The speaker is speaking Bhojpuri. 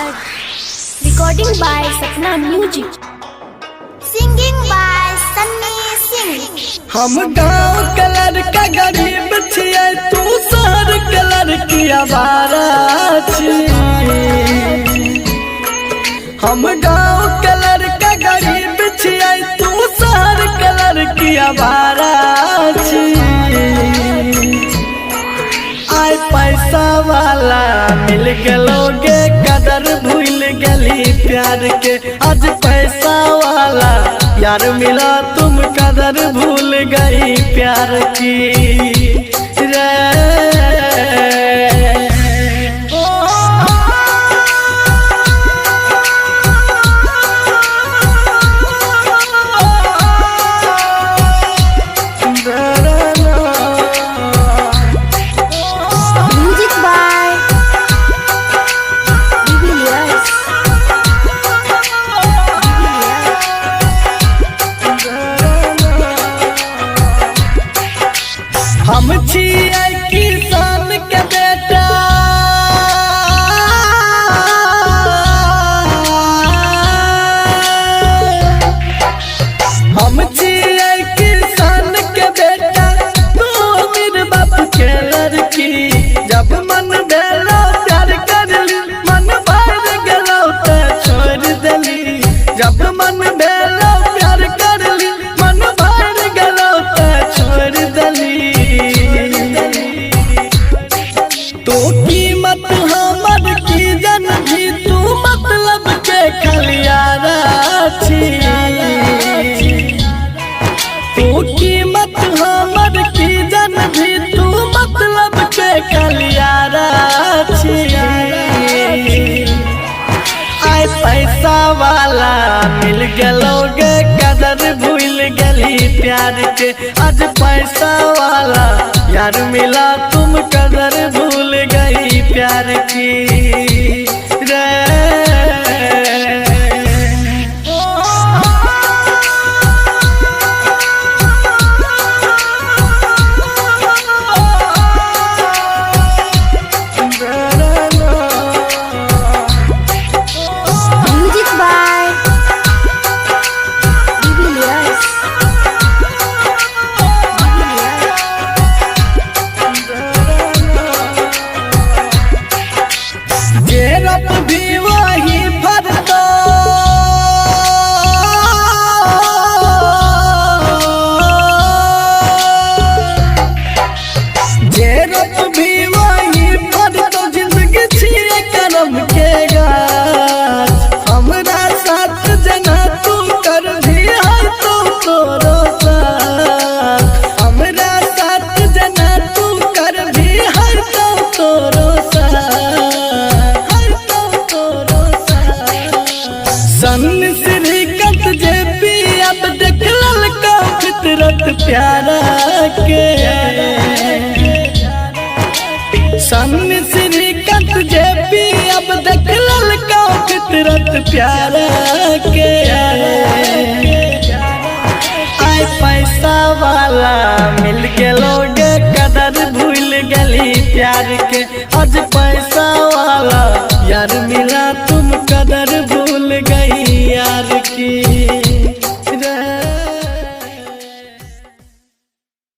Bhagat. Recording by Sapna Music. Singing by Sunny Singh. हम गाँव कलर का गरीब छियै, तू शहर कलर की आवारा छी। हम गाँव कलर का गरीब छियै, तू शहर कलर की आवारा छी। आय पैसा वाला मिल गलोगे, कदर भूल गली प्यार के। आज पैसा वाला यार मिला, तुम कदर भूल गई प्यार की रे। Music by Divilas. हम छियै किसान के बेटा, हम छियै किसान के बेटा, तू अमीर बाप के लड़की। जब मन भेलो प्यार करली, मन भर गेलो तो छोड़ देली। जब मन भेलो प्यार करली, मन भर गेलो तो छोड़ देली। तो कीमत हमर की जन भी, तू मतलब के खलियारा छी। तू कीमत हमर की जन भी, तू मतलब के खलियारा छी। आय पैसा वाला मिल गलोगे, कदर भूल गली प्यार के। आज पैसा वाला यार मिला, तुम कदर भूल गई प्यार की रे। Music by Divilas. जेरप भी वही फरतो, जेरप भी वही फरतो। जिंदगी छिए करम के गाछ, हमरा साथ जना तू कर भी है तो तोरो साथ। हमरा साथ जना तू कर भी है तो तोरो साथ। सन श्रीकंठ जे पी, अब देख ललका फितरत प्यारा के। सन श्रीकंठ जे पी, अब देख ललका फितरत प्यारा के। आय पैसा वाला मिल गलोगे, कदर भूल गली प्यार के। आज पैसा वाला यार मिल